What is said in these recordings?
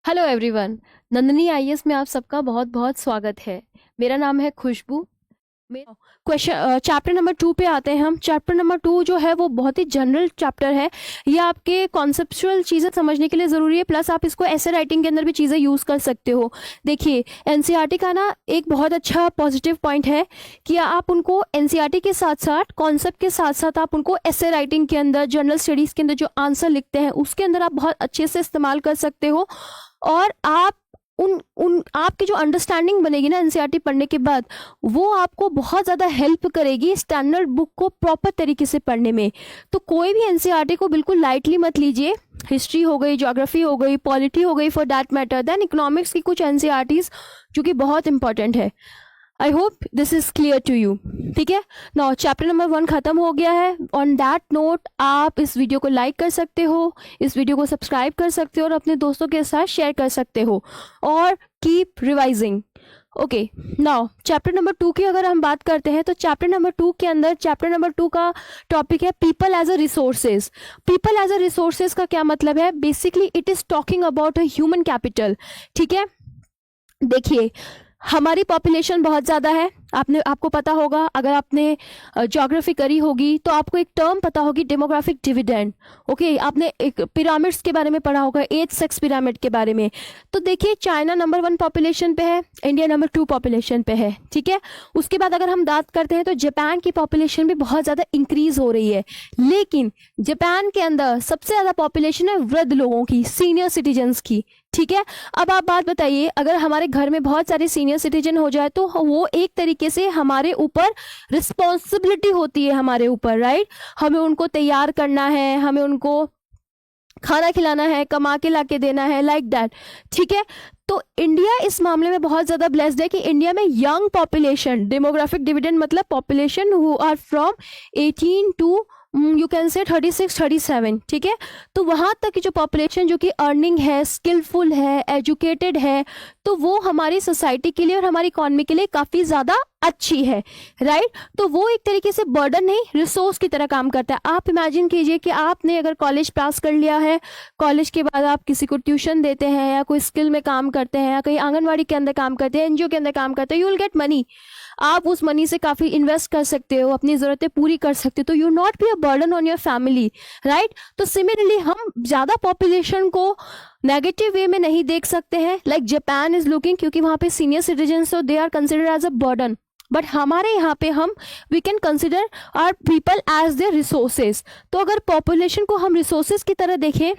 Hello everyone. Nandini IAS में आप सबका बहुत बहुत स्वागत है। मेरा नाम है खुशबू। क्वेश्चन चैप्टर नंबर 2 पे आते हैं हम। चैप्टर नंबर 2 जो है वो बहुत ही जनरल चैप्टर है। ये आपके कॉन्सेप्चुअल चीज़ें समझने के लिए ज़रूरी है, प्लस आप इसको ऐसे राइटिंग के अंदर भी चीज़ें यूज़ कर सकते हो। देखिए, एनसीईआरटी का ना एक बहुत अच्छा पॉजिटिव पॉइंट है कि आप उनको एनसीईआरटी के साथ साथ कॉन्सेप्ट के साथ साथ आप उनको ऐसे राइटिंग के अंदर, जनरल स्टडीज़ के अंदर जो आंसर लिखते हैं उसके अंदर आप बहुत अच्छे से इस्तेमाल कर सकते हो। और आप उन उन आपकी जो अंडरस्टैंडिंग बनेगी ना एनसीईआरटी पढ़ने के बाद, वो आपको बहुत ज़्यादा हेल्प करेगी स्टैंडर्ड बुक को प्रॉपर तरीके से पढ़ने में। तो कोई भी एनसीईआरटी को बिल्कुल लाइटली मत लीजिए। हिस्ट्री हो गई, ज्योग्राफी हो गई, पॉलिटी हो गई for that matter, then economics की कुछ एनसीईआरटीज जो कि बहुत इंपॉर्टेंट है। I hope this is clear to you. ठीक है, नाउ चैप्टर नंबर 1 खत्म हो गया है। ऑन दैट नोट आप इस वीडियो को लाइक कर सकते हो, इस वीडियो को सब्सक्राइब कर सकते हो और अपने दोस्तों के साथ शेयर कर सकते हो और keep revising. Okay, now chapter number 2 की अगर हम बात करते हैं तो चैप्टर नंबर 2 के अंदर, चैप्टर नंबर 2 का टॉपिक है people as a resources. People as a resources का क्या मतलब है? Basically it is talking about a human capital. ठीक है, देखिए हमारी पॉपुलेशन बहुत ज़्यादा है। आपको पता होगा, अगर आपने ज्योग्राफी करी होगी तो आपको एक टर्म पता होगी, डेमोग्राफिक डिविडेंड। ओके, आपने एक पिरामिड्स के बारे में पढ़ा होगा, 8 सेक्स पिरामिड के बारे में। तो देखिए, चाइना नंबर 1 पॉपुलेशन पे है, इंडिया नंबर 2 पॉपुलेशन पे है। ठीक है, उसके बाद अगर हम बात करते हैं तो जापान की पॉपुलेशन भी बहुत ज़्यादा इंक्रीज हो रही है। लेकिन जापान के अंदर सबसे ज़्यादा पॉपुलेशन है वृद्ध लोगों की, सीनियर सिटीजन्स की। ठीक है, अब आप बात बताइए, अगर हमारे घर में बहुत सारे सीनियर सिटीजन हो जाए तो वो एक तरीके से हमारे ऊपर रिस्पॉन्सिबिलिटी होती है, हमारे ऊपर, राइट। हमें उनको तैयार करना है, हमें उनको खाना खिलाना है, कमा के ला के देना है, लाइक दैट। ठीक है, तो इंडिया इस मामले में बहुत ज़्यादा ब्लेस्ड है कि इंडिया में यंग पॉपुलेशन, डेमोग्राफिक डिविडेंड मतलब population who are from 18 to you can say 36 37। ठीक है, तो वहाँ तक की जो पॉपुलेशन जो कि अर्निंग है, स्किलफुल है, एजुकेटेड है, तो वो हमारी सोसाइटी के लिए और हमारी इकॉनमी के लिए काफ़ी ज़्यादा अच्छी है, राइट। तो वो एक तरीके से बर्डन नहीं, रिसोर्स की तरह काम करता है। आप इमेजिन कीजिए कि आपने अगर कॉलेज पास कर लिया है, कॉलेज के बाद आप किसी को ट्यूशन देते हैं या कोई स्किल में काम करते हैं या कहीं आंगनवाड़ी के अंदर काम करते हैं, एनजीओ के अंदर काम करते हैं, यू विल गेट मनी। आप उस मनी से काफ़ी इन्वेस्ट कर सकते हो, अपनी ज़रूरतें पूरी कर सकते हो, तो you not be a burden on your family, right. तो सिमिलरली हम ज़्यादा पॉपुलेशन को नेगेटिव वे में नहीं देख सकते हैं, लाइक जापान इज लुकिंग, क्योंकि वहाँ पे senior citizen, so they are considered as a burden. But हमारे यहाँ पे हम we can consider our people as their resources. तो अगर पॉपुलेशन को हम रिसोर्सेज की तरह देखें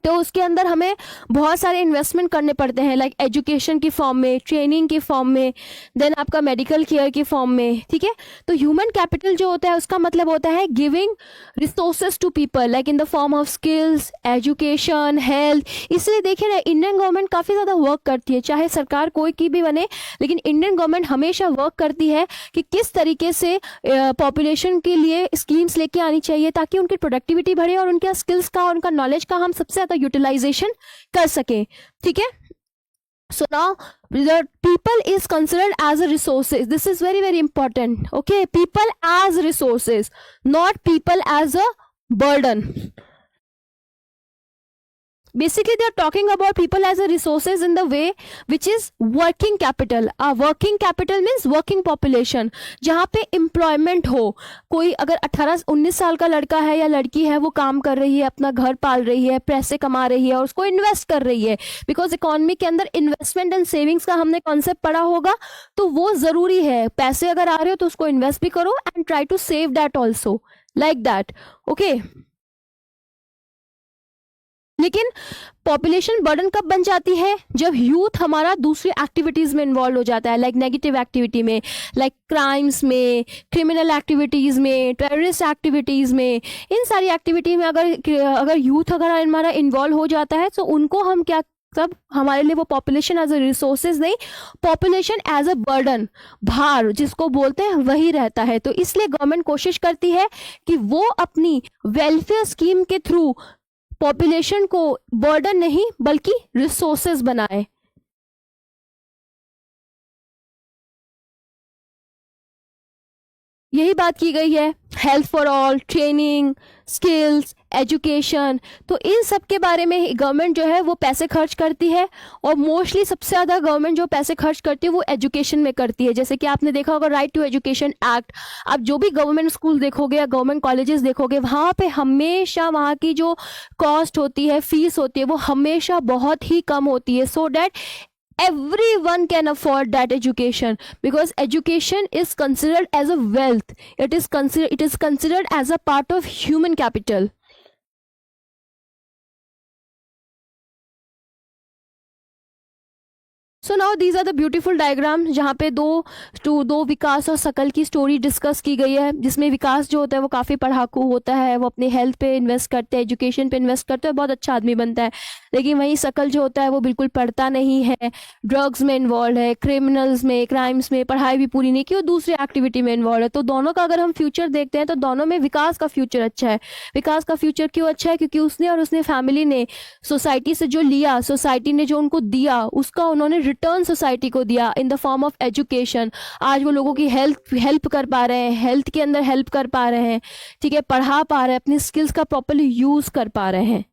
तो उसके अंदर हमें बहुत सारे इन्वेस्टमेंट करने पड़ते हैं, लाइक एजुकेशन की फॉर्म में, ट्रेनिंग की फॉर्म में, देन आपका मेडिकल केयर की फॉर्म में। ठीक है, तो ह्यूमन कैपिटल जो होता है उसका मतलब होता है giving resources to people, like in the form of skills, education, health. इसलिए देखिए ना, इंडियन गवर्नमेंट काफ़ी ज़्यादा वर्क करती है, चाहे सरकार कोई की भी बने, लेकिन इंडियन गवर्नमेंट हमेशा वर्क करती है कि किस तरीके से पॉपुलेशन के लिए स्कीम्स लेके आनी चाहिए ताकि उनकी प्रोडक्टिविटी बढ़े और उनके स्किल्स का और उनका नॉलेज का हम सबसे यूटिलाइजेशन कर सके। ठीक है, so now the people is considered as a resources. This is very very important. Okay, people as resources, not people as a burden. Basically they are talking about people as a resources in the way which is working capital. Working capital means working population, जहाँ पे employment हो। कोई अगर 18-19 साल का लड़का है या लड़की है, वो काम कर रही है, अपना घर पाल रही है, पैसे कमा रही है और उसको इन्वेस्ट कर रही है, बिकॉज इकोनॉमी के अंदर इन्वेस्टमेंट एंड सेविंग्स का हमने कॉन्सेप्ट पढ़ा होगा। तो वो ज़रूरी है, पैसे अगर आ रहे हो तो उसको इन्वेस्ट भी करो and try to save that also, like that. Okay, लेकिन पॉपुलेशन बर्डन कब बन जाती है? जब यूथ हमारा दूसरी एक्टिविटीज़ में इन्वॉल्व हो जाता है, लाइक नेगेटिव एक्टिविटी में, लाइक क्राइम्स में, क्रिमिनल एक्टिविटीज़ में, टेररिस्ट एक्टिविटीज़ में। इन सारी एक्टिविटी में अगर यूथ अगर हमारा इन्वॉल्व हो जाता है तो उनको हम क्या, तब हमारे लिए वो पॉपुलेशन एज अ रिसोर्सेज नहीं, पॉपुलेशन एज अ बर्डन, भार जिसको बोलते हैं, वही रहता है। तो इसलिए गवर्नमेंट कोशिश करती है कि वो अपनी वेलफेयर स्कीम के थ्रू पॉपुलेशन को बर्डन नहीं बल्कि रिसोर्सेज बनाए। यही बात की गई है, health for all, training, skills, education. तो इन सब के बारे में गवर्नमेंट जो है वो पैसे खर्च करती है, और मोस्टली सबसे ज़्यादा गवर्नमेंट जो पैसे खर्च करती है वो एजुकेशन में करती है। जैसे कि आपने देखा होगा राइट टू एजुकेशन एक्ट, आप जो भी गवर्नमेंट स्कूल देखोगे या गवर्नमेंट कॉलेजेस देखोगे, वहाँ पे हमेशा वहाँ की जो कॉस्ट होती है, फीस होती है, वो हमेशा बहुत ही कम होती है, so that everyone can afford that education, because education is considered as a wealth. It is considered as a part of human capital. So now these are the beautiful diagram, जहाँ पे दो विकास और सकल की स्टोरी डिस्कस की गई है, जिसमें विकास जो होता है वो काफ़ी पढ़ाकू होता है, वो अपने हेल्थ पे इन्वेस्ट करते हैं, एजुकेशन पे इन्वेस्ट करते हैं, बहुत अच्छा आदमी बनता है। लेकिन वहीं सकल जो होता है वो बिल्कुल पढ़ता नहीं है, ड्रग्स में इन्वॉल्व है, क्रिमिनल्स में, क्राइम्स में, पढ़ाई भी पूरी नहीं की और दूसरी एक्टिविटी में इन्वॉल्व है। तो दोनों का अगर हम फ्यूचर देखते हैं तो दोनों में विकास का फ्यूचर अच्छा है। विकास का फ्यूचर क्यों अच्छा है? क्योंकि उसने और उसने फैमिली ने सोसाइटी से जो लिया, सोसाइटी ने जो उनको दिया, उसका उन्होंने रिटर्न सोसाइटी को दिया इन द फॉर्म ऑफ एजुकेशन। आज वो लोगों की हेल्प कर पा रहे हैं, हेल्थ के अंदर हेल्प कर पा रहे हैं, ठीक है, पढ़ा पा रहे हैं, अपनी स्किल्स का प्रॉपरली यूज कर पा रहे हैं।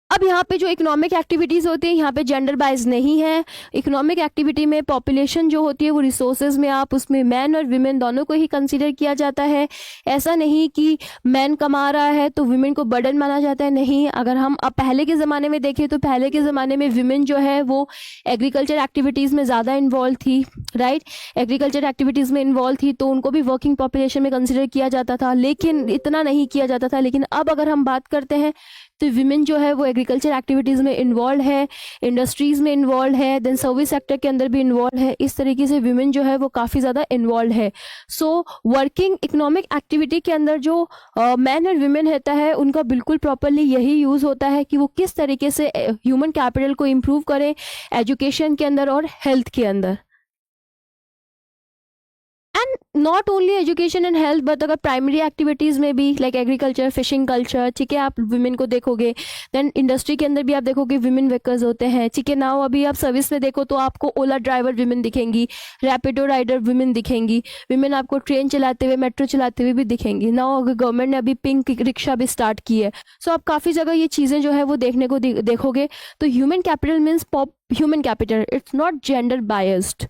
अब यहाँ पे जो इकोनॉमिक एक्टिविटीज़ होती है, यहाँ पे जेंडर बाइज नहीं है। इकोनॉमिक एक्टिविटी में पॉपुलेशन जो होती है वो रिसोर्सेज में आप उसमें मैन और विमेन दोनों को ही कंसीडर किया जाता है। ऐसा नहीं कि मैन कमा रहा है तो विमेन को बर्डन माना जाता है, नहीं। अगर हम अब पहले के ज़माने में देखें तो पहले के ज़माने में विमेन जो है वो एग्रीकल्चर एक्टिविटीज़ में ज़्यादा इन्वॉल्व थी, राइट। एग्रीकल्चर एक्टिविटीज़ में इन्वॉल्व थी तो उनको भी वर्किंग पॉपुलेशन में कंसिडर किया जाता था, लेकिन इतना नहीं किया जाता था। लेकिन अब अगर हम बात करते हैं तो विमेन जो है वो एग्रीकल्चर एक्टिविटीज़ में इन्वॉल्व है, इंडस्ट्रीज़ में इन्वॉल्व है, देन सर्विस सेक्टर के अंदर भी इन्वॉल्व है। इस तरीके से विमेन जो है वो काफ़ी ज़्यादा इन्वॉल्व है। सो वर्किंग इकोनॉमिक एक्टिविटी के अंदर जो मैन और विमेन रहता है उनका बिल्कुल प्रॉपरली यही यूज़ होता है कि वो किस तरीके से ह्यूमन कैपिटल को इम्प्रूव करें एजुकेशन के अंदर और हेल्थ के अंदर। And not only education and health, but अगर प्राइमरी एक्टिविटीज़ में भी लाइक एग्रीकल्चर, फिशिंग कल्चर, ठीक है, आप विमेन को देखोगे। देन इंडस्ट्री के अंदर भी आप देखोगे विमेन वर्कर्स होते हैं, ठीक है। नाउ अभी आप सर्विस में देखो तो आपको ओला ड्राइवर विमेन दिखेंगी, रैपिडो राइडर विमेन दिखेंगी, विमेन आपको ट्रेन चलाते हुए, मेट्रो चलाते हुए भी दिखेंगी। नाउ अगर गवर्नमेंट ने अभी पिंक रिक्शा भी स्टार्ट की है, सो आप काफ़ी जगह ये चीज़ें जो है वो देखने को देखोगे। तो human capital means human capital, it's not gender biased.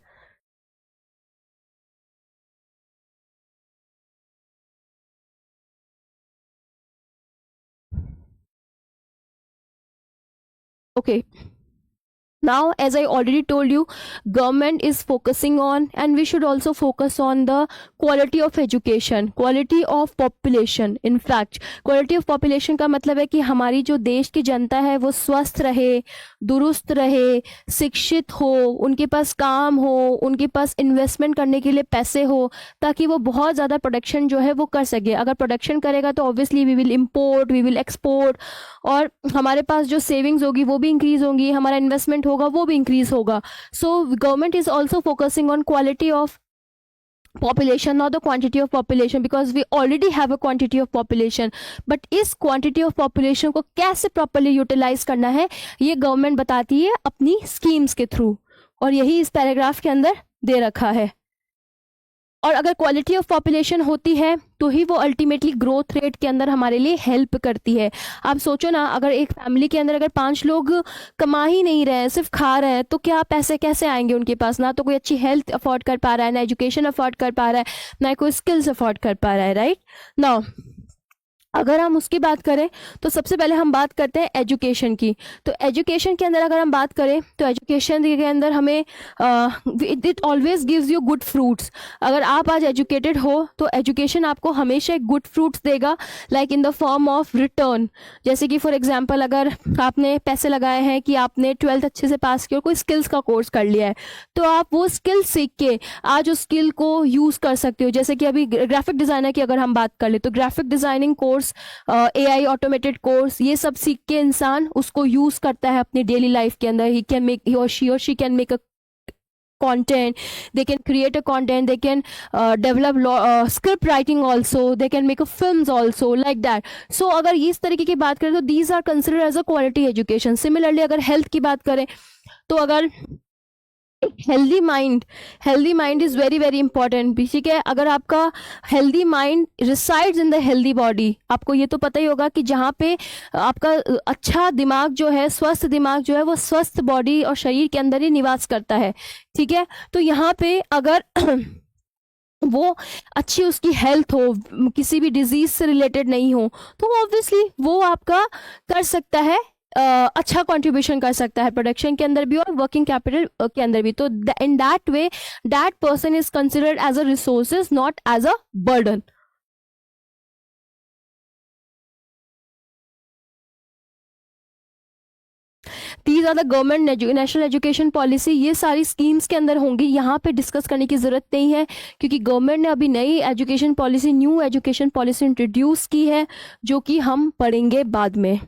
Okay. Now, as I already told you, government is focusing on, and we should also focus on the quality of education, quality of population. In fact, quality of population का मतलब है कि हमारी जो देश की जनता है वो स्वस्थ रहे, दुरुस्त रहे, शिक्षित हो, उनके पास काम हो, उनके पास इन्वेस्टमेंट करने के लिए पैसे हो, ताकि वो बहुत ज़्यादा प्रोडक्शन जो है वो कर सके। अगर प्रोडक्शन करेगा तो obviously we will import, we will export, और हमारे पास जो सेविंग्स होगी वो भी इंक्रीज होंगी, हमारा इन्वेस्टमेंट होगा वो भी इंक्रीज होगा। So government is also focusing on quality of population, not the quantity of population, because we already have a quantity of population, but इस quantity of population को कैसे properly utilize करना है ये गवर्नमेंट बताती है अपनी स्कीम्स के थ्रू, और यही इस पैराग्राफ के अंदर दे रखा है। और अगर क्वालिटी ऑफ पॉपुलेशन होती है तो ही वो अल्टीमेटली ग्रोथ रेट के अंदर हमारे लिए हेल्प करती है। आप सोचो ना, अगर एक फैमिली के अंदर अगर 5 लोग कमा ही नहीं रहे हैं, सिर्फ खा रहे हैं, तो क्या पैसे कैसे आएंगे उनके पास? ना तो कोई अच्छी हेल्थ अफोर्ड कर पा रहा है, ना एजुकेशन अफोर्ड कर पा रहा है, ना कोई स्किल्स अफोर्ड कर पा रहा है, राइट। नाउ अगर हम उसकी बात करें तो सबसे पहले हम बात करते हैं एजुकेशन की। तो एजुकेशन के अंदर अगर हम बात करें तो एजुकेशन के अंदर हमें it always gives you good fruits. अगर आप आज एजुकेटेड हो तो एजुकेशन आपको हमेशा एक गुड फ्रूट्स देगा, like in the form of return. जैसे कि फॉर एग्जांपल अगर आपने पैसे लगाए हैं कि आपने 12th अच्छे से पास किया और कोई स्किल्स का कोर्स कर लिया है, तो आप वो स्किल सीख के आज उस स्किल को यूज़ कर सकते हो। जैसे कि अभी ग्राफिक डिज़ाइनर की अगर हम बात कर ले तो graphic designing course, AI automated course, ये सब सीख के इंसान उसको यूज करता है अपनी डेली लाइफ के अंदर। ही कैन मेक, ही और she can make a content, they can create a content, they can develop script writing also, they can make a films also, like that. So अगर इस तरीके की बात करें तो these are considered as a quality education. Similarly अगर health की बात करें तो अगर healthy mind is very very important. ठीक है, अगर आपका healthy mind resides in the healthy body, आपको ये तो पता ही होगा कि जहाँ पे आपका अच्छा दिमाग जो है, स्वस्थ दिमाग जो है, वो स्वस्थ बॉडी और शरीर के अंदर ही निवास करता है। ठीक है, तो यहाँ पे अगर वो अच्छी उसकी हेल्थ हो, किसी भी डिजीज से रिलेटेड नहीं हो, तो ऑब्वियसली वो आपका कर सकता है, अच्छा कंट्रीब्यूशन कर सकता है प्रोडक्शन के अंदर भी और वर्किंग कैपिटल के अंदर भी। तो in that way that person is considered as a resources, not as a burden. These are the government national education policy, ये सारी स्कीम्स के अंदर होंगी, यहाँ पे डिस्कस करने की ज़रूरत नहीं है, क्योंकि गवर्नमेंट ने अभी नई education policy, new education policy introduce की है, जो कि हम पढ़ेंगे बाद में।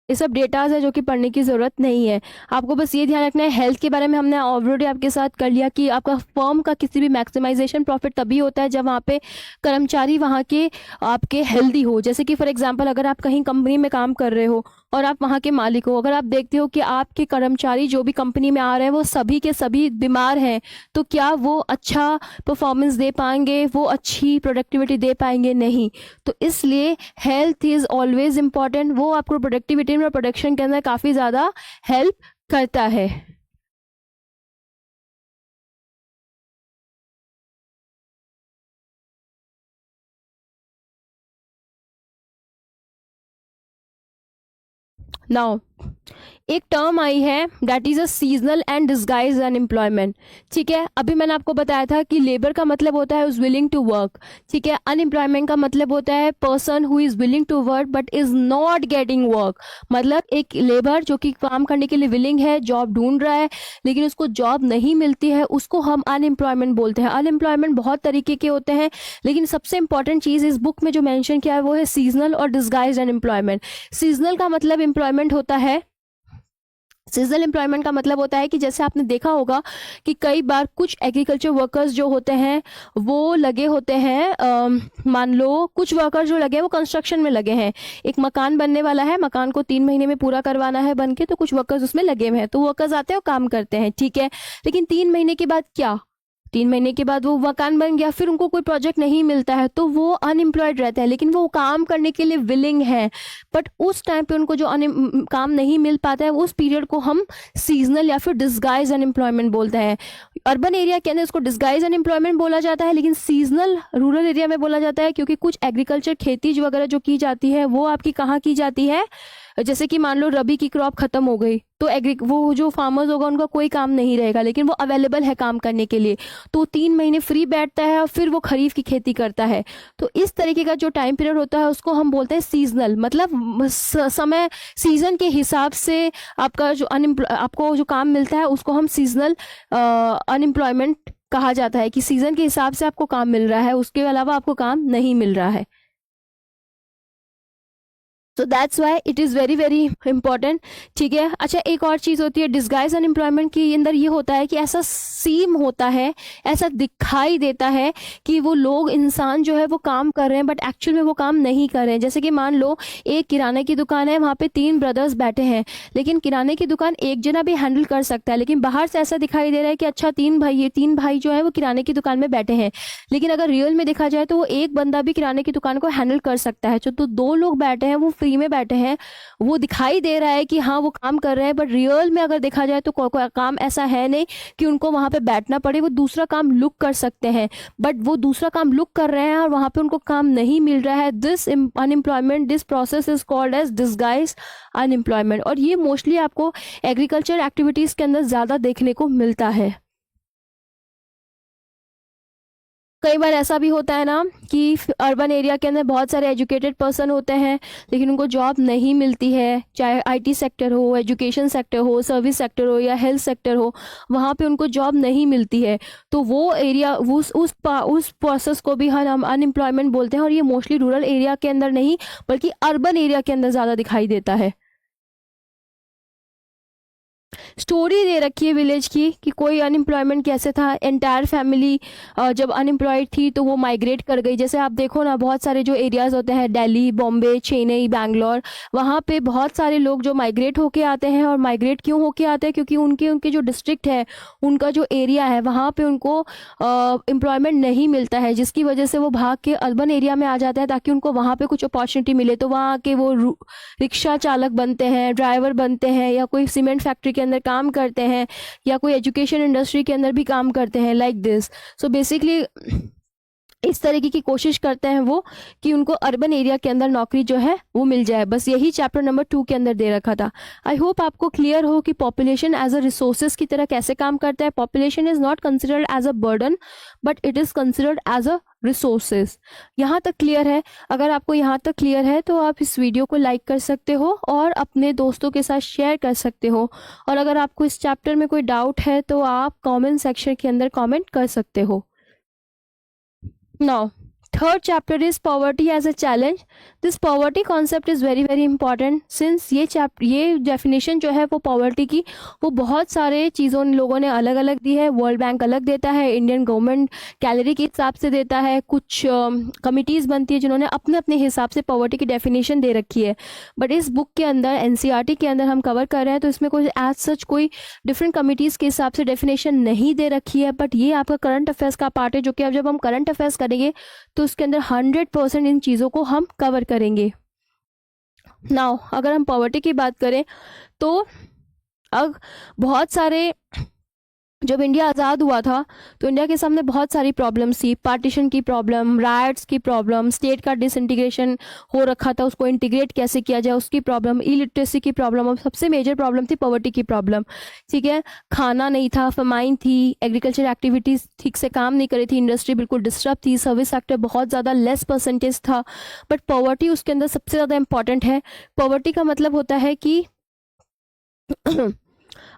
ये सब डेटाज है जो कि पढ़ने की ज़रूरत नहीं है। आपको बस ये ध्यान रखना है, हेल्थ के बारे में हमने ऑलरेडी आपके साथ कर लिया कि आपका फर्म का किसी भी मैक्सिमाइजेशन प्रॉफिट तभी होता है जब वहाँ पे कर्मचारी वहाँ के आपके हेल्दी हो। जैसे कि फॉर एग्जांपल, अगर आप कहीं कंपनी में काम कर रहे हो और आप वहाँ के मालिक हो, अगर आप देखते हो कि आपके कर्मचारी जो भी कंपनी में आ रहे हैं वो सभी के सभी बीमार हैं, तो क्या वो अच्छा परफॉर्मेंस दे पाएंगे, वो अच्छी प्रोडक्टिविटी दे पाएंगे? नहीं। तो इसलिए हेल्थ इज़ ऑलवेज इम्पॉर्टेंट, वो आपको प्रोडक्टिविटी में, प्रोडक्शन के अंदर काफ़ी ज़्यादा हेल्प करता है। नाउ एक टर्म आई है that is a seasonal and disguise unemployment. ठीक है, अभी मैंने आपको बताया था कि लेबर का मतलब होता है इज विलिंग टू वर्क। ठीक है, अनएम्प्लॉयमेंट का मतलब होता है person who is willing to work but is not getting work. मतलब एक लेबर जो कि काम करने के लिए विलिंग है, जॉब ढूंढ रहा है, लेकिन उसको जॉब नहीं मिलती है, उसको हम अनएम्प्लॉयमेंट बोलते हैं। अनएम्प्लॉयमेंट बहुत तरीके के होते हैं, लेकिन सबसे इंपॉर्टेंट चीज़ इस बुक में जो मैंशन किया है वो है सीजनल और डिस्गाइज अनएम्प्लॉयमेंट। सीजनल का मतलब एम्प्लॉयमेंट होता है, सीजनल एम्प्लॉयमेंट का मतलब होता है कि जैसे आपने देखा होगा कि कई बार कुछ एग्रीकल्चर वर्कर्स जो होते हैं वो लगे होते हैं, मान लो कुछ वर्कर्स जो लगे हैं वो कंस्ट्रक्शन में लगे हैं, एक मकान बनने वाला है, मकान को 3 महीने में पूरा करवाना है बन के, तो कुछ वर्कर्स उसमें लगे हुए हैं, तो वर्कर्स आते हैं और काम करते हैं। ठीक है, लेकिन 3 महीने के बाद क्या, 3 महीने के बाद वो मकान बन गया, फिर उनको कोई प्रोजेक्ट नहीं मिलता है, तो वो अनएम्प्लॉयड रहते हैं, लेकिन वो काम करने के लिए विलिंग है, बट उस टाइम पे उनको जो काम नहीं मिल पाता है, उस पीरियड को हम सीजनल या फिर डिस्गाइज अनएम्प्लॉयमेंट बोलते हैं। अर्बन एरिया के अंदर इसको डिस्गाइज अनएम्प्लॉयमेंट बोला जाता है, लेकिन सीजनल रूरल एरिया में बोला जाता है, क्योंकि कुछ एग्रीकल्चर खेती जो वगैरह जो की जाती है वो आपकी कहाँ की जाती है, जैसे कि मान लो रबी की क्रॉप खत्म हो गई, तो वो जो फार्मर्स होगा उनका कोई काम नहीं रहेगा, लेकिन वो अवेलेबल है काम करने के लिए, तो 3 महीने फ्री बैठता है और फिर वो खरीफ की खेती करता है। तो इस तरीके का जो टाइम पीरियड होता है उसको हम बोलते हैं सीजनल, मतलब समय सीजन के हिसाब से आपका जो आपको जो काम मिलता है उसको हम सीजनल अनएम्प्लॉयमेंट कहा जाता है, कि सीजन के हिसाब से आपको काम मिल रहा है, उसके अलावा आपको काम नहीं मिल रहा है। So that's why it is very very important. ठीक है, अच्छा एक और चीज़ होती है डिस्गाइज अनएम्प्लॉयमेंट के अंदर, ये होता है कि ऐसा सीम होता है, ऐसा दिखाई देता है कि वो लोग, इंसान जो है वो काम कर रहे हैं बट एक्चुअल में वो काम नहीं कर रहे हैं। जैसे कि मान लो एक किराने की दुकान है, वहाँ पे 3 ब्रदर्स बैठे हैं, लेकिन किराने की दुकान एक जना भी हैंडल कर सकता है, लेकिन बाहर से ऐसा दिखाई दे रहा है कि अच्छा 3 भाई जो है वो किराने की दुकान में बैठे हैं, लेकिन अगर रियल में देखा जाए तो वो एक बंदा भी किराने की दुकान को हैंडल कर सकता है। जो तो 2 लोग बैठे हैं, वो फ्री में बैठे हैं, वो दिखाई दे रहा है कि हाँ वो काम कर रहे हैं, बट रियल में अगर देखा जाए तो कोई काम ऐसा है नहीं कि उनको वहां पे बैठना पड़े, वो दूसरा काम लुक कर सकते हैं, बट वो दूसरा काम लुक कर रहे हैं और वहां पे उनको काम नहीं मिल रहा है। This unemployment, this process is called as disguise unemployment, और ये मोस्टली आपको एग्रीकल्चर एक्टिविटीज के अंदर ज्यादा देखने को मिलता है। कई बार ऐसा भी होता है ना कि अर्बन एरिया के अंदर बहुत सारे एजुकेटेड पर्सन होते हैं, लेकिन उनको जॉब नहीं मिलती है, चाहे आईटी सेक्टर हो, एजुकेशन सेक्टर हो, सर्विस सेक्टर हो या हेल्थ सेक्टर हो, वहाँ पे उनको जॉब नहीं मिलती है, तो वो एरिया उस प्रोसेस को भी हम अनएम्प्लॉयमेंट बोलते हैं, और ये मोस्टली रूरल एरिया के अंदर नहीं बल्कि अर्बन एरिया के अंदर ज़्यादा दिखाई देता है। स्टोरी दे रखी है विलेज की कि कोई अनएम्प्लॉयमेंट कैसे था, एंटायर फैमिली जब अनएम्प्लॉयड थी तो वो माइग्रेट कर गई। जैसे आप देखो ना, बहुत सारे जो एरियाज़ होते हैं, दिल्ली, बॉम्बे, चेन्नई, बैंगलोर, वहाँ पे बहुत सारे लोग जो माइग्रेट होके आते हैं। और माइग्रेट क्यों होके आते हैं? क्योंकि उनके उनके जो डिस्ट्रिक्ट है, उनका जो एरिया है, वहाँ पे उनको एम्प्लॉयमेंट नहीं मिलता है, जिसकी वजह से वो भाग के अर्बन एरिया में आ जाते हैं ताकि उनको वहाँ पे कुछ अपॉर्चुनिटी मिले। तो वहाँ आके वो रिक्शा चालक बनते हैं, ड्राइवर बनते हैं, या कोई सीमेंट फैक्ट्री के अंदर काम करते हैं, या कोई एजुकेशन इंडस्ट्री के अंदर भी काम करते हैं, लाइक दिस। सो बेसिकली इस तरीके की कोशिश करते हैं वो कि उनको अर्बन एरिया के अंदर नौकरी जो है वो मिल जाए। बस यही चैप्टर नंबर 2 के अंदर दे रखा था। आई होप आपको क्लियर हो कि पॉपुलेशन एज अ रिसोर्सेज की तरह कैसे काम करता है। Population is not considered as a burden, but it is considered as a resources. यहाँ तक क्लियर है? अगर आपको यहाँ तक क्लियर है तो आप इस वीडियो को लाइक कर सकते हो और अपने दोस्तों के साथ शेयर कर सकते हो। और अगर आपको इस चैप्टर में कोई डाउट है तो आप कमेंट सेक्शन के अंदर कमेंट कर सकते हो। Now, third chapter is poverty as a challenge. This poverty concept is very very important since ये definition जो है वो poverty की, वो बहुत सारे चीज़ों लोगों ने अलग अलग दी है। वर्ल्ड बैंक अलग देता है, इंडियन गवर्नमेंट कैलोरी के हिसाब से देता है, कुछ कमिटीज़ बनती है जिन्होंने अपने अपने हिसाब से poverty की definition दे रखी है। बट इस बुक के अंदर, एनसीईआरटी के अंदर हम कवर कर रहे हैं तो इसमें कोई एज सच कोई डिफरेंट कमिटीज़ के हिसाब से डेफिनेशन नहीं दे रखी है। बट ये आपका करंट अफेयर्स का पार्ट है, जो कि अब जब हम करंट अफेयर्स करेंगे तो उसके अंदर 100% इन चीज़ों को हम कवर करेंगे। नाउ अगर हम पॉवर्टी की बात करें तो अब बहुत सारे, जब इंडिया आज़ाद हुआ था तो इंडिया के सामने बहुत सारी प्रॉब्लम्स थी। पार्टीशन की प्रॉब्लम, राइट्स की प्रॉब्लम, स्टेट का डिसइंटीग्रेशन हो रखा था, उसको इंटीग्रेट कैसे किया जाए उसकी प्रॉब्लम, इलिटरेसी की प्रॉब्लम, और सबसे मेजर प्रॉब्लम थी पॉवर्टी की प्रॉब्लम। ठीक है, खाना नहीं था, फमाइन थी, एग्रीकल्चर एक्टिविटीज़ ठीक से काम नहीं करी थी, इंडस्ट्री बिल्कुल डिस्टर्ब थी, सर्विस सेक्टर बहुत ज़्यादा लेस परसेंटेज था। बट पॉवर्टी उसके अंदर सबसे ज़्यादा इंपॉर्टेंट है। पॉवर्टी का मतलब होता है कि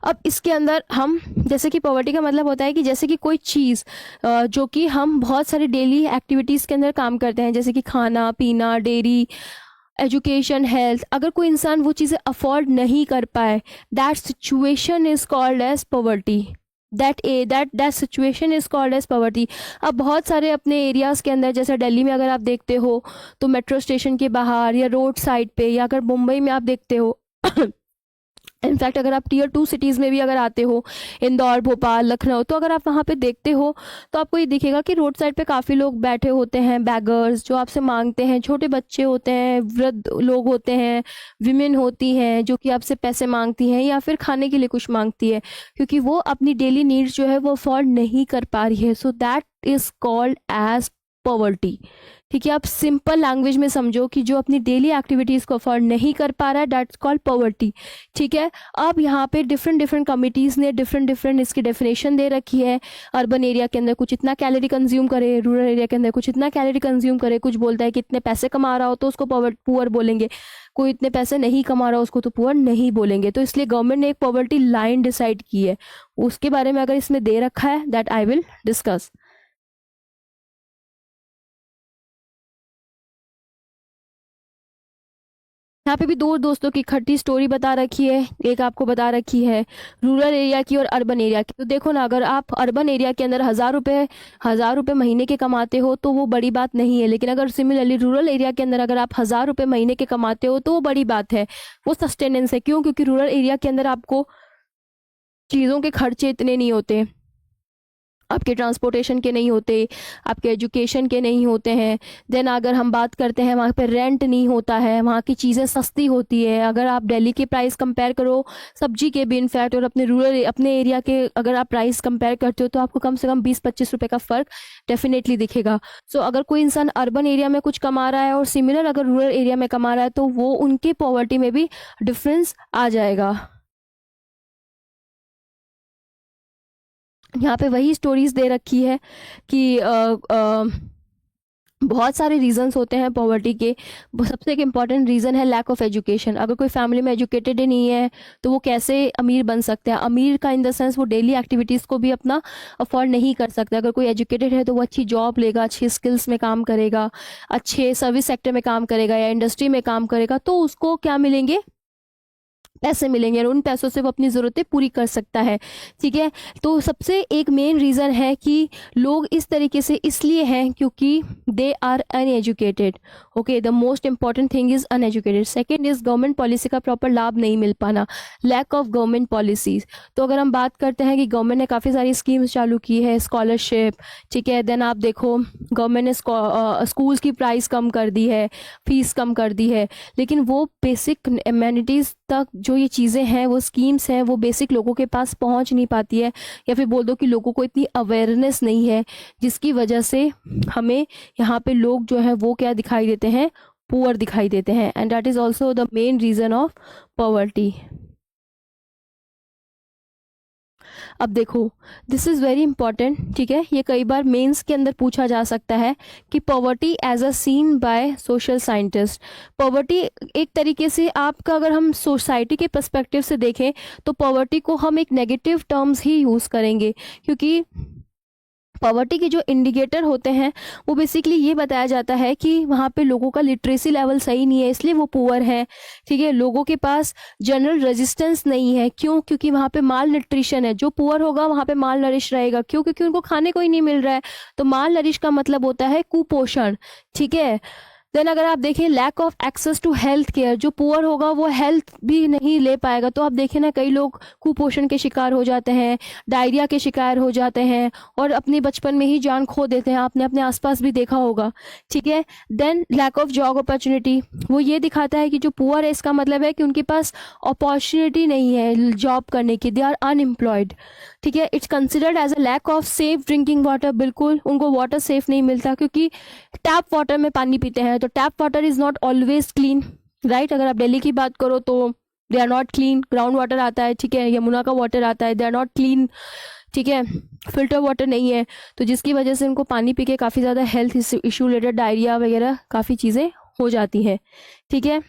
अब इसके अंदर हम, जैसे कि पॉवर्टी का मतलब होता है कि जैसे कि कोई चीज़ जो कि हम बहुत सारी डेली एक्टिविटीज़ के अंदर काम करते हैं, जैसे कि खाना पीना, डेयरी, एजुकेशन, हेल्थ, अगर कोई इंसान वो चीज़ें अफोर्ड नहीं कर पाए, that situation is called as poverty. That situation is called as poverty. अब बहुत सारे अपने एरियाज़ के अंदर, जैसे दिल्ली में अगर आप देखते हो तो मेट्रो स्टेशन के बाहर या रोड साइड पे, या अगर मुंबई में आप देखते हो इनफैक्ट अगर आप टीयर 2 सिटीज़ में भी अगर आते हो, इंदौर, भोपाल, लखनऊ, तो अगर आप वहाँ पे देखते हो तो आपको ये दिखेगा कि रोड साइड पे काफ़ी लोग बैठे होते हैं, बैगर्स, जो आपसे मांगते हैं। छोटे बच्चे होते हैं, वृद्ध लोग होते हैं, विमेन होती हैं जो कि आपसे पैसे मांगती हैं या फिर खाने के लिए कुछ मांगती है, क्योंकि वो अपनी डेली नीड्स जो है वो अफोर्ड नहीं कर पा रही है। So that is called as poverty. ठीक है, आप सिंपल लैंग्वेज में समझो कि जो अपनी डेली एक्टिविटीज़ को अफोर्ड नहीं कर पा रहा है, दैट्स कॉल्ड पॉवर्टी। ठीक है, अब यहाँ पे डिफरेंट कमिटीज़ ने डिफरेंट इसकी डेफिनेशन दे रखी है। अर्बन एरिया के अंदर कुछ इतना कैलोरी कंज्यूम करे, रूरल एरिया के अंदर कुछ इतना कैलोरी कंज्यूम करे। कुछ बोलता है कि इतने पैसे कमा रहा हो तो उसको पुअर बोलेंगे, कोई इतने पैसे नहीं कमा रहा हो उसको तो पुअर नहीं बोलेंगे। तो इसलिए गवर्नमेंट ने एक पॉवर्टी लाइन डिसाइड की है, उसके बारे में अगर इसमें दे रखा है दैट आई विल डिस्कस। यहाँ पे भी दो दोस्तों की इकट्ठी स्टोरी बता रखी है। एक आपको बता रखी है रूरल एरिया की और अर्बन एरिया की। तो देखो ना, अगर आप अर्बन एरिया के अंदर 1,000 रुपये महीने के कमाते हो तो वो बड़ी बात नहीं है, लेकिन अगर सिमिलरली रूरल एरिया के अंदर अगर आप 1,000 रुपये महीने के कमाते हो तो वो बड़ी बात है, वो सस्टेनेंस है। क्यों? क्योंकि रूरल एरिया के अंदर आपको चीज़ों के खर्चे इतने नहीं होते, आपके ट्रांसपोर्टेशन के नहीं होते, आपके एजुकेशन के नहीं होते हैं। देन अगर हम बात करते हैं, वहाँ पे रेंट नहीं होता है, वहाँ की चीज़ें सस्ती होती है। अगर आप दिल्ली के प्राइस कंपेयर करो सब्जी के भी इनफैक्ट, और अपने एरिया के अगर आप प्राइस कंपेयर करते हो तो आपको कम से कम 20-25 रुपये का फ़र्क डेफिनेटली दिखेगा। सो अगर कोई इंसान अर्बन एरिया में कुछ कमा रहा है और सिमिलर अगर रूरल एरिया में कमा रहा है तो वो उनकी पॉवर्टी में भी डिफरेंस आ जाएगा। यहाँ पे वही स्टोरीज दे रखी है कि बहुत सारे रीजंस होते हैं पॉवर्टी के। सबसे एक इम्पॉर्टेंट रीज़न है लैक ऑफ एजुकेशन। अगर कोई फैमिली में एजुकेटेड ही नहीं है तो वो कैसे अमीर बन सकते हैं? अमीर का इन द सेंस वो डेली एक्टिविटीज़ को भी अपना अफोर्ड नहीं कर सकता। अगर कोई एजुकेटेड है तो वो अच्छी जॉब लेगा, अच्छी स्किल्स में काम करेगा, अच्छे सर्विस सेक्टर में काम करेगा या इंडस्ट्री में काम करेगा, तो उसको क्या मिलेंगे? पैसे मिलेंगे और उन पैसों से वो अपनी ज़रूरतें पूरी कर सकता है। ठीक है, तो सबसे एक मेन रीज़न है कि लोग इस तरीके से इसलिए हैं क्योंकि they are uneducated. Okay, the most important thing is uneducated. Second is government policy का प्रॉपर लाभ नहीं मिल पाना, लैक ऑफ गवर्नमेंट पॉलिसीज़। तो अगर हम बात करते हैं कि गवर्नमेंट ने काफ़ी सारी स्कीम्स चालू की है, स्कॉलरशिप, ठीक है, देन आप देखो गवर्नमेंट ने स्कूल्स की प्राइस कम कर दी है, फीस कम कर दी है, लेकिन वो बेसिक एमेनिटीज़ तक जो ये चीज़ें हैं, वो स्कीम्स हैं, वो बेसिक लोगों के पास पहुंच नहीं पाती है, या फिर बोल दो कि लोगों को इतनी अवेयरनेस नहीं है, जिसकी वजह से हमें यहाँ पे लोग जो है वो क्या दिखाई देते हैं, पुअर दिखाई देते हैं, and that is also the main reason of poverty. अब देखो, दिस इज़ वेरी इंपॉर्टेंट, ठीक है, ये कई बार मेंस के अंदर पूछा जा सकता है कि poverty as a seen by social scientist. Poverty एक तरीके से आपका, अगर हम सोसाइटी के पर्सपेक्टिव से देखें तो पॉवर्टी को हम एक नेगेटिव टर्म्स ही यूज़ करेंगे, क्योंकि पॉवर्टी के जो इंडिकेटर होते हैं वो बेसिकली ये बताया जाता है कि वहाँ पे लोगों का लिटरेसी लेवल सही नहीं है, इसलिए वो पुअर है। ठीक है, लोगों के पास जनरल रेजिस्टेंस नहीं है, क्यों? क्योंकि वहाँ पे माल न्यूट्रिशन है। जो पुअर होगा वहाँ पे माल नरिश रहेगा, क्यों? क्योंकि उनको खाने को ही नहीं मिल रहा है। तो माल नरिश का मतलब होता है कुपोषण। ठीक है, देन अगर आप देखें lack of access to health care, जो पुअर होगा वो हेल्थ भी नहीं ले पाएगा। तो आप देखें ना, कई लोग कुपोषण के शिकार हो जाते हैं, डायरिया के शिकार हो जाते हैं और अपने बचपन में ही जान खो देते हैं। आपने अपने आसपास भी देखा होगा। ठीक है, then lack of job opportunity, वो ये दिखाता है कि जो पुअर है इसका मतलब है कि उनके पास अपॉर्चुनिटी नहीं है जॉब करने की, दे आर अनएम्प्लॉयड। ठीक है, it's considered as a lack of safe drinking water, बिल्कुल उनको वाटर सेफ नहीं मिलता, क्योंकि टैप वाटर में पानी पीते हैं, तो tap water is not always clean, right. अगर आप दिल्ली की बात करो तो they are not clean, ground water आता है, ठीक है, यमुना का वाटर आता है, दे आर नॉट क्लीन। ठीक है, फिल्टर वाटर नहीं है, तो जिसकी वजह से उनको पानी पी के काफ़ी ज़्यादा हेल्थ इशू रिलेटेड डायरिया वगैरह काफ़ी चीज़ें हो जाती हैं। ठीक है,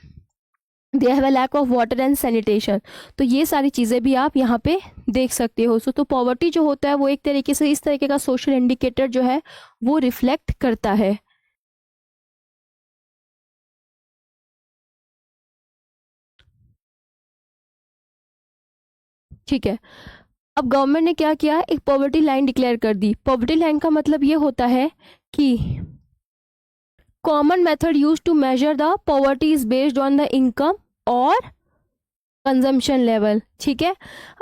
they have a lack of water and sanitation. तो ये सारी चीज़ें भी आप यहाँ पे देख सकते हो। सो तो पॉवर्टी जो होता है वो एक तरीके से इस तरीके का सोशल इंडिकेटर जो है वो रिफ्लेक्ट करता है। ठीक है, अब गवर्नमेंट ने क्या किया, एक पॉवर्टी लाइन डिक्लेयर कर दी। पॉवर्टी लाइन का मतलब ये होता है कि common method use to measure the poverty is based on the income और कंजम्पशन लेवल। ठीक है,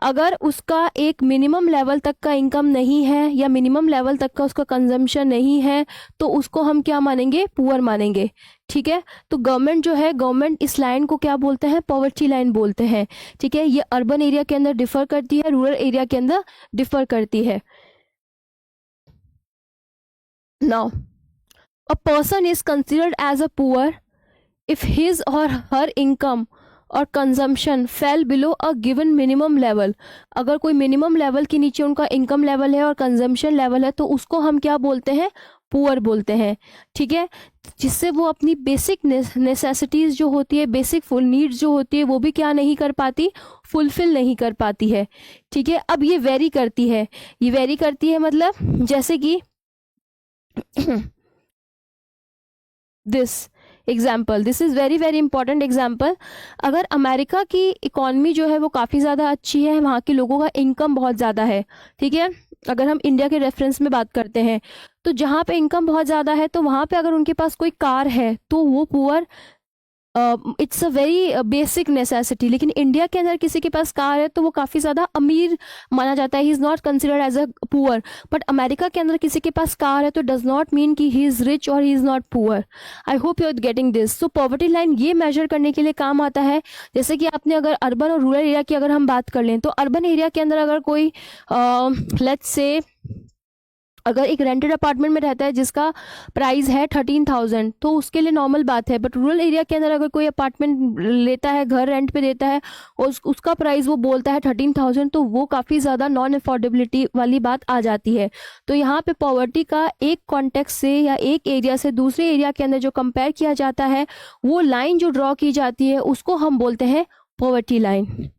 अगर उसका एक मिनिमम लेवल तक का इनकम नहीं है या मिनिमम लेवल तक का उसका कंजम्पशन नहीं है तो उसको हम क्या मानेंगे, पुअर मानेंगे। ठीक है, तो गवर्नमेंट जो है, गवर्नमेंट इस लाइन को क्या बोलते हैं, पॉवर्टी लाइन बोलते हैं। ठीक है, ये अर्बन एरिया के अंदर डिफर करती है, रूरल एरिया के अंदर डिफर करती है। Now a person is considered as a poor if his or her income और consumption fail below a given minimum level. अगर कोई मिनिमम लेवल के नीचे उनका इनकम लेवल है और कंजम्पशन लेवल है तो उसको हम क्या बोलते हैं, पुअर बोलते हैं। ठीक है, जिससे वो अपनी बेसिक नेसेसिटीज़ जो होती है, बेसिक फुल नीड्स जो होती है वो भी क्या नहीं कर पाती, फुलफिल नहीं कर पाती है। ठीक है, अब ये वेरी करती है, ये वेरी करती है मतलब जैसे कि this example, this is very very important example. अगर अमेरिका की इकॉनमी जो है वो काफ़ी ज़्यादा अच्छी है, वहाँ के लोगों का इनकम बहुत ज़्यादा है। ठीक है, अगर हम इंडिया के रेफरेंस में बात करते हैं तो जहाँ पे इनकम बहुत ज़्यादा है तो वहाँ पे अगर उनके पास कोई कार है तो वो poor, it's a very basic necessity. लेकिन इंडिया के अंदर किसी के पास कार है तो वो काफ़ी ज़्यादा अमीर माना जाता है, he is not considered as a poor. But America के अंदर किसी के पास कार है तो डज नॉट मीन कि ही इज़ रिच और he is not poor. I hope you are getting this. So poverty line ये मेजर करने के लिए काम आता है। जैसे कि आपने अगर अर्बन और रूरल एरिया की अगर हम बात कर लें तो अर्बन एरिया के अंदर अगर कोई लेट्स से अगर एक रेंटेड अपार्टमेंट में रहता है जिसका प्राइस है 13,000 तो उसके लिए नॉर्मल बात है। बट रूरल एरिया के अंदर अगर कोई अपार्टमेंट लेता है, घर रेंट पे देता है और उसका प्राइस वो बोलता है 13,000 तो वो काफ़ी ज़्यादा नॉन अफोर्डेबिलिटी वाली बात आ जाती है। तो यहाँ पे पॉवर्टी का एक कॉन्टेक्स्ट से या एक एरिया से दूसरे एरिया के अंदर जो कंपेयर किया जाता है, वो लाइन जो ड्रॉ की जाती है उसको हम बोलते हैं पॉवर्टी लाइन।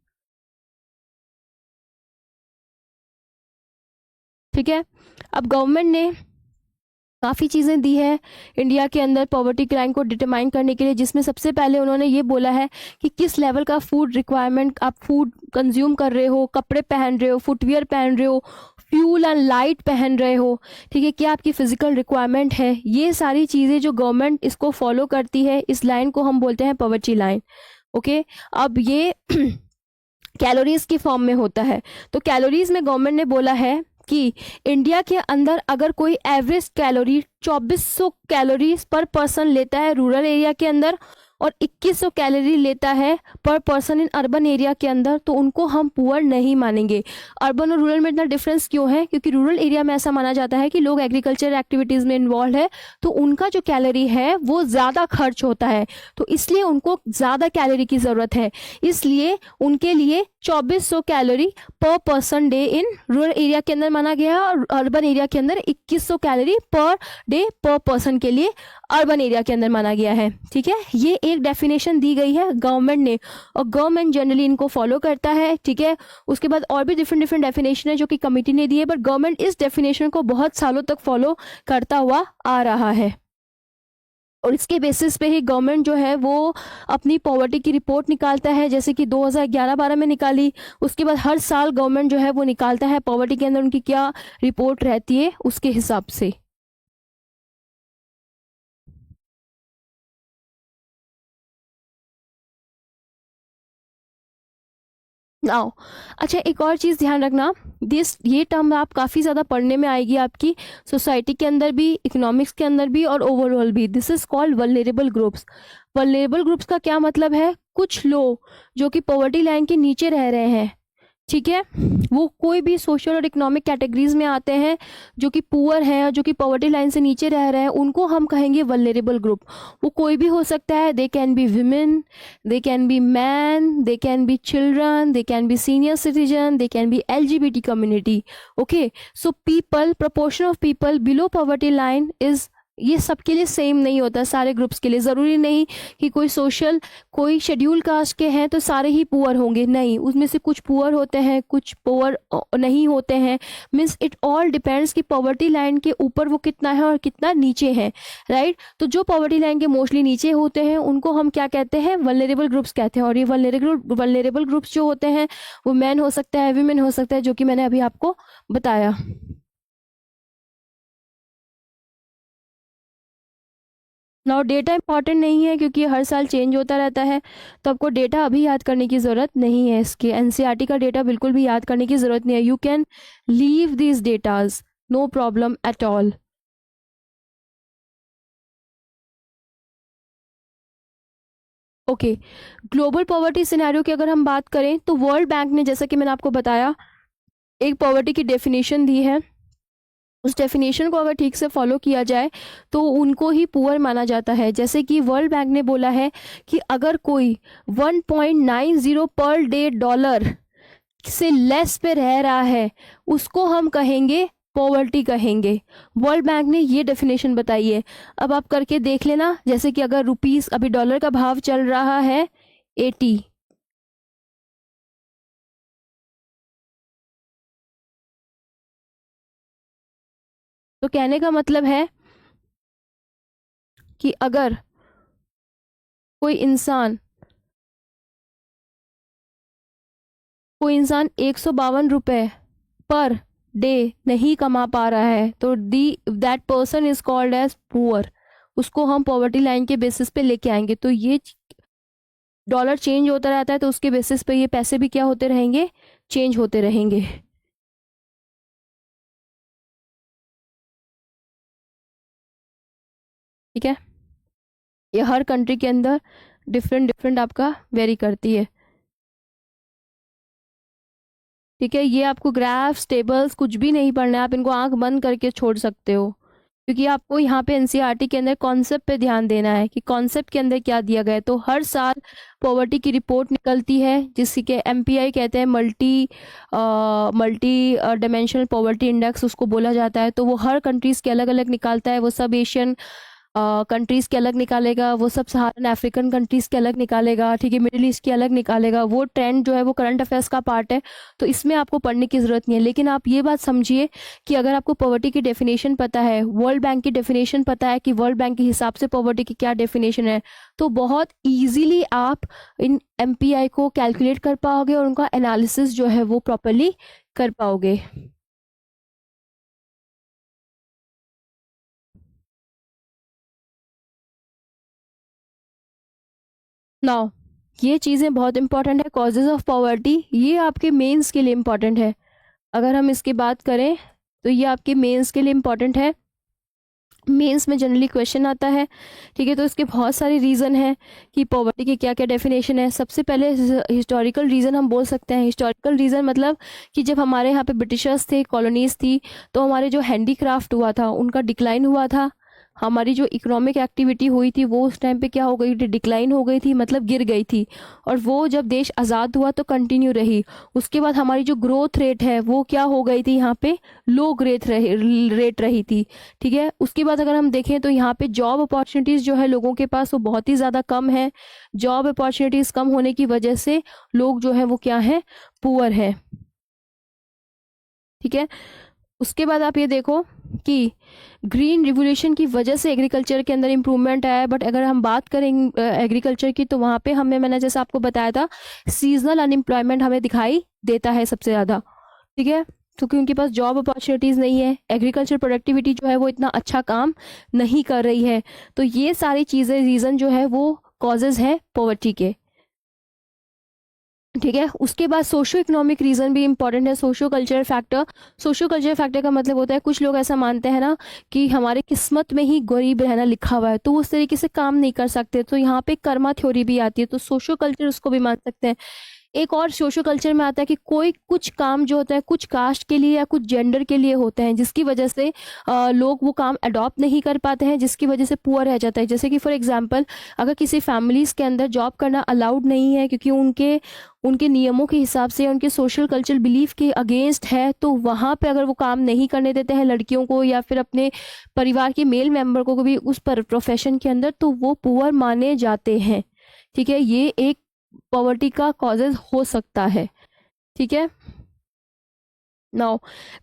ठीक है, अब गवर्नमेंट ने काफ़ी चीज़ें दी है इंडिया के अंदर पॉवर्टी क्राइम को डिटरमाइन करने के लिए, जिसमें सबसे पहले उन्होंने ये बोला है कि किस लेवल का फूड रिक्वायरमेंट आप फूड कंज्यूम कर रहे हो, कपड़े पहन रहे हो, फुटवियर पहन रहे हो, फ्यूल एंड लाइट पहन रहे हो, ठीक है, क्या आपकी फिजिकल रिक्वायरमेंट है। ये सारी चीज़ें जो गवर्नमेंट इसको फॉलो करती है, इस लाइन को हम बोलते हैं पॉवर्टी लाइन। ओके, अब ये कैलोरीज की फॉर्म में होता है। तो कैलोरीज में गवर्नमेंट ने बोला है कि इंडिया के अंदर अगर कोई एवरेज कैलोरी 2400 कैलोरीज पर पर्सन लेता है रूरल एरिया के अंदर और 2100 कैलोरी लेता है पर पर्सन इन अर्बन एरिया के अंदर, तो उनको हम पुअर नहीं मानेंगे। अर्बन और रूरल में इतना डिफरेंस क्यों है? क्योंकि रूरल एरिया में ऐसा माना जाता है कि लोग एग्रीकल्चर एक्टिविटीज़ में इन्वॉल्व है, तो उनका जो कैलोरी है वो ज़्यादा खर्च होता है, तो इसलिए उनको ज़्यादा कैलोरी की ज़रूरत है। इसलिए उनके लिए 2400 कैलोरी पर person day in rural area के अंदर माना गया है और अर्बन एरिया के अंदर 2100 कैलोरी पर डे पर पर्सन के लिए अर्बन एरिया के अंदर माना गया है। ठीक है, ये एक डेफिनेशन दी गई है गवर्नमेंट ने और गवर्नमेंट जनरली इनको फॉलो करता है। ठीक है, उसके बाद और भी डिफरेंट डिफरेंट डेफिनेशन है जो कि कमिटी ने दी है, बट गवर्नमेंट इस डेफिनेशन को बहुत सालों तक फॉलो करता हुआ आ रहा है और इसके बेसिस पे ही गवर्नमेंट जो है वो अपनी पॉवर्टी की रिपोर्ट निकालता है, जैसे कि 2011-12 में निकाली। उसके बाद हर साल गवर्नमेंट जो है वो निकालता है पॉवर्टी के अंदर उनकी क्या रिपोर्ट रहती है उसके हिसाब से। नाउ अच्छा, एक और चीज़ ध्यान रखना, ये टर्म आप काफ़ी ज़्यादा पढ़ने में आएगी आपकी सोसाइटी के अंदर भी, इकोनॉमिक्स के अंदर भी और ओवरऑल भी। This is called vulnerable groups. Vulnerable groups का क्या मतलब है? कुछ लोग जो कि पॉवर्टी लाइन के नीचे रह रहे हैं, ठीक है, वो कोई भी सोशल और इकोनॉमिक कैटेगरीज में आते हैं, जो कि पुअर हैं और जो कि पॉवर्टी लाइन से नीचे रह रहे हैं, उनको हम कहेंगे वल्नरेबल ग्रुप। वो कोई भी हो सकता है, they can be women, they can be man, they can be children, they can be senior citizen, they can be LGBT community. Okay, so people, proportion of people below poverty line is, ये सबके लिए same नहीं होता, सारे groups के लिए ज़रूरी नहीं कि कोई शेड्यूल कास्ट के हैं तो सारे ही पुअर होंगे, नहीं, उसमें से कुछ पुअर होते हैं, कुछ पुअर नहीं होते हैं। मीन्स इट ऑल डिपेंड्स कि पॉवर्टी लाइन के ऊपर वो कितना है और कितना नीचे है, राइट। तो जो पॉवर्टी लाइन के मोस्टली नीचे होते हैं उनको हम क्या कहते हैं? वल्नरेबल ग्रुप्स कहते हैं। और ये वल्नरेबल ग्रुप्स जो होते हैं वो मैन हो सकता है, वीमेन हो सकता है, जो कि मैंने अभी आपको बताया। नाउ डेटा इंपॉर्टेंट नहीं है क्योंकि हर साल चेंज होता रहता है, तो आपको डेटा अभी याद करने की ज़रूरत नहीं है। इसके एनसीईआरटी का डेटा बिल्कुल भी याद करने की ज़रूरत नहीं है। You can leave these datas, no problem at all. Okay, global poverty scenario की अगर हम बात करें तो वर्ल्ड बैंक ने, जैसा कि मैंने आपको बताया, एक पॉवर्टी की डेफिनेशन दी है। उस डेफिनेशन को अगर ठीक से फॉलो किया जाए तो उनको ही पुअर माना जाता है। जैसे कि वर्ल्ड बैंक ने बोला है कि अगर कोई 1.90 पर डे डॉलर से लेस पे रह रहा है उसको हम कहेंगे पॉवर्टी कहेंगे। वर्ल्ड बैंक ने ये डेफिनेशन बताई है। अब आप करके देख लेना, जैसे कि अगर रुपीस, अभी डॉलर का भाव चल रहा है 80, तो कहने का मतलब है कि अगर कोई इंसान 152 रुपये पर डे नहीं कमा पा रहा है तो that person is called as poor. उसको हम पॉवर्टी लाइन के बेसिस पे लेके आएंगे। तो ये डॉलर चेंज होता रहता है तो उसके बेसिस पे ये पैसे भी क्या होते रहेंगे? चेंज होते रहेंगे। ठीक है, ये हर कंट्री के अंदर डिफरेंट डिफरेंट आपका वेरी करती है। ठीक है, ये आपको ग्राफ्स, टेबल्स कुछ भी नहीं पढ़ना है, आप इनको आंख बंद करके छोड़ सकते हो, क्योंकि आपको यहाँ पे एनसीईआरटी के अंदर कॉन्सेप्ट पे ध्यान देना है कि कॉन्सेप्ट के अंदर क्या दिया गया है। तो हर साल पॉवर्टी की रिपोर्ट निकलती है जिसके एमपीआई कहते हैं, मल्टी डायमेंशनल पॉवर्टी इंडेक्स उसको बोला जाता है। तो वो हर कंट्रीज़ के अलग अलग निकालता है। वो सब एशियन कंट्रीज़ के अलग निकालेगा, वो सब सहारन अफ्रीकन कंट्रीज़ के अलग निकालेगा, ठीक है, मिडिल ईस्ट के अलग निकालेगा। वो ट्रेंड जो है वो करंट अफेयर्स का पार्ट है, तो इसमें आपको पढ़ने की ज़रूरत नहीं है। लेकिन आप ये बात समझिए कि अगर आपको पॉवर्टी की डेफिनेशन पता है, वर्ल्ड बैंक की डेफिनेशन पता है कि वर्ल्ड बैंक के हिसाब से पॉवर्टी की क्या डेफिनेशन है, तो बहुत ईजिली आप इन एमपीआई को कैलकुलेट कर पाओगे और उनका एनालिसिस जो है वो प्रॉपरली कर पाओगे। नाउ ये चीज़ें बहुत इंपॉर्टेंट है। कॉजेज ऑफ पॉवर्टी ये आपके मेंस के लिए इम्पॉर्टेंट है। अगर हम इसकी बात करें तो ये आपके मेंस के लिए इम्पॉर्टेंट है। मेंस में जनरली क्वेश्चन आता है, ठीक है। तो इसके बहुत सारे रीज़न हैं कि पॉवर्टी की क्या क्या डेफिनेशन है। सबसे पहले हिस्टोरिकल रीज़न हम बोल सकते हैं। हिस्टोरिकल रीज़न मतलब कि जब हमारे यहाँ पे ब्रिटिशर्स थे, कॉलोनीज थी, तो हमारे जो हैंडीक्राफ्ट हुआ था उनका डिक्लाइन हुआ था। हमारी जो इकोनॉमिक एक्टिविटी हुई थी वो उस टाइम पे क्या हो गई थी, डिक्लाइन हो गई थी, मतलब गिर गई थी। और वो जब देश आज़ाद हुआ तो कंटिन्यू रही। उसके बाद हमारी जो ग्रोथ रेट है वो क्या हो गई थी, यहाँ पे लो ग्रेथ रेट रही थी, ठीक है। उसके बाद अगर हम देखें तो यहाँ पे जॉब अपॉर्चुनिटीज़ जो है लोगों के पास वो बहुत ही ज़्यादा कम है। जॉब अपॉर्चुनिटीज़ कम होने की वजह से लोग जो है वो क्या है, पुअर है, ठीक है। उसके बाद आप ये देखो कि ग्रीन रिवोल्यूशन की वजह से एग्रीकल्चर के अंदर इम्प्रूवमेंट आया है। बट अगर हम बात करें एग्रीकल्चर की तो वहाँ पे मैंने जैसे आपको बताया था, सीजनल अनएम्प्लॉयमेंट हमें दिखाई देता है सबसे ज़्यादा, ठीक है। क्योंकि उनके पास जॉब अपॉर्चुनिटीज़ नहीं है, एग्रीकल्चर प्रोडक्टिविटी जो है वो इतना अच्छा काम नहीं कर रही है। तो ये सारी चीज़ें रीज़न जो है वो कॉजेज़ हैं पॉवर्टी के, ठीक है। उसके बाद सोशो इकोनॉमिक रीज़न भी इंपॉर्टेंट है। Socio cultural factor, socio cultural factor का मतलब होता है कुछ लोग ऐसा मानते हैं ना कि हमारे किस्मत में ही गरीब रहना लिखा हुआ है, तो उस तरीके से काम नहीं कर सकते, तो यहाँ पे कर्मा थ्योरी भी आती है, तो सोशो कल्चर उसको भी मान सकते हैं। एक और सोशल कल्चर में आता है कि कोई कुछ काम जो होता है कुछ कास्ट के लिए या कुछ जेंडर के लिए होते हैं, जिसकी वजह से लोग वो काम अडॉप्ट नहीं कर पाते हैं, जिसकी वजह से पुअर रह जाता है। जैसे कि फॉर एग्जांपल अगर किसी फैमिलीज़ के अंदर जॉब करना अलाउड नहीं है क्योंकि उनके उनके नियमों के हिसाब से, उनके सोशल कल्चरल बिलीफ के अगेंस्ट है, तो वहाँ पे अगर वो काम नहीं करने देते हैं लड़कियों को या फिर अपने परिवार के मेल मेंबर को भी उस पर प्रोफेशन के अंदर, तो वो पुअर माने जाते हैं, ठीक है। ये एक पॉवर्टी का कॉजेज हो सकता है, ठीक है। नाउ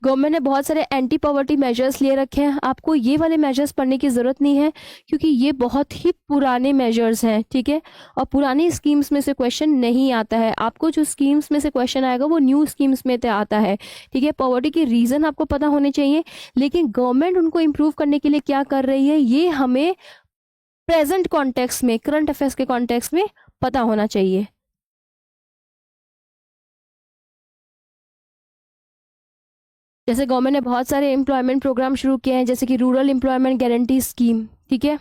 गवर्नमेंट ने बहुत सारे एंटी पॉवर्टी मेजर्स लिए रखे हैं। आपको ये वाले मेजर्स पढ़ने की ज़रूरत नहीं है क्योंकि ये बहुत ही पुराने मेजर्स हैं, ठीक है। और पुरानी स्कीम्स में से क्वेश्चन नहीं आता है। आपको जो स्कीम्स में से क्वेश्चन आएगा वो न्यू स्कीम्स में से आता है, ठीक है। पॉवर्टी के रीज़न आपको पता होने चाहिए, लेकिन गवर्नमेंट उनको इम्प्रूव करने के लिए क्या कर रही है ये हमें प्रेजेंट कॉन्टेक्स्ट में, करंट अफेयर्स के कॉन्टेक्स्ट में पता होना चाहिए। जैसे गवर्नमेंट ने बहुत सारे एम्प्लॉयमेंट प्रोग्राम शुरू किए हैं, जैसे कि रूरल एम्प्लॉयमेंट गारंटी स्कीम, ठीक है।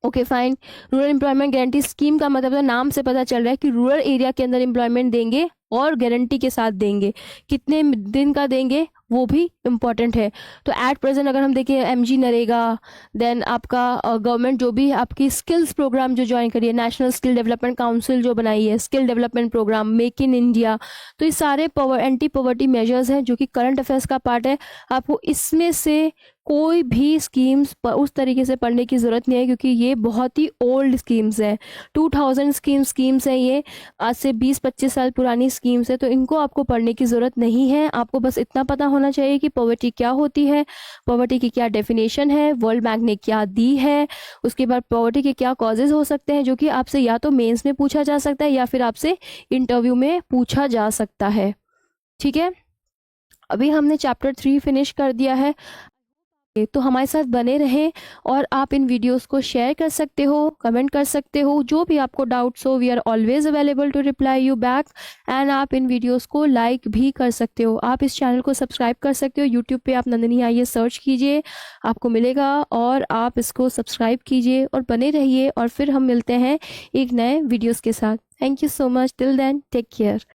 Okay fine. Rural employment guarantee scheme का मतलब नाम से पता चल रहा है कि रूरल एरिया के अंदर एम्प्लॉयमेंट देंगे और गारंटी के साथ देंगे। कितने दिन का देंगे वो भी इम्पॉर्टेंट है। तो एट प्रेजेंट अगर हम देखें एमजी नरेगा, देन आपका गवर्नमेंट जो भी आपकी स्किल्स प्रोग्राम जो ज्वाइन करिए, नेशनल स्किल डेवलपमेंट काउंसिल जो बनाई है, skill development program, make in India, तो ये सारे एंटी पॉवर्टी मेजर्स हैं जो कि करंट अफेयर्स का पार्ट है। आपको इसमें से कोई भी स्कीम्स उस तरीके से पढ़ने की ज़रूरत नहीं है क्योंकि ये बहुत ही ओल्ड स्कीम्स हैं। 2000 स्कीम्स हैं ये, आज से 20-25 साल पुरानी स्कीम्स है, तो इनको आपको पढ़ने की ज़रूरत नहीं है। आपको बस इतना पता होना चाहिए कि पॉवर्टी क्या होती है, पॉवर्टी की क्या डेफिनेशन है, वर्ल्ड बैंक ने क्या दी है, उसके बाद पॉवर्टी के क्या कॉजेज़ हो सकते हैं जो कि आपसे या तो मेंस में पूछा जा सकता है या फिर आपसे इंटरव्यू में पूछा जा सकता है, ठीक है। अभी हमने चैप्टर 3 फिनिश कर दिया है। तो हमारे साथ बने रहें और आप इन वीडियोस को शेयर कर सकते हो, कमेंट कर सकते हो, जो भी आपको डाउट्स हो, we are always available to reply you back. And आप इन वीडियोस को लाइक भी कर सकते हो। आप इस चैनल को सब्सक्राइब कर सकते हो। यूट्यूब पे आप नंदिनी आईएएस सर्च कीजिए, आपको मिलेगा, और आप इसको सब्सक्राइब कीजिए और बने रहिए। और फिर हम मिलते हैं एक नए वीडियोज़ के साथ। Thank you so much. Till then take care.